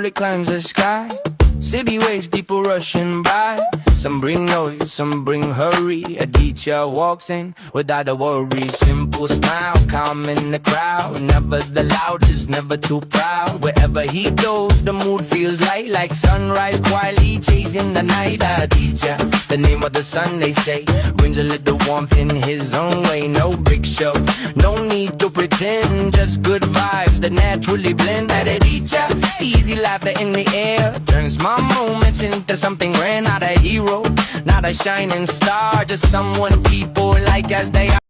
slowly climbs the sky. City waves, people rushing by. Some bring noise, some bring hurry. A teacher walks in without a worry. Simple smile, calm in the crowd. Never the loudest, never too proud. Wherever he goes, the mood feels light. Like sunrise quietly chasing the night. A teacher, the name of the sun they say, brings a little warmth in his own way. No big show, no need to pretend. Just good vibes that naturally blend. At a teacher, easy laughter in the air turns my moments into something rare. Not a hero, not a shining star, just someone people like as they are.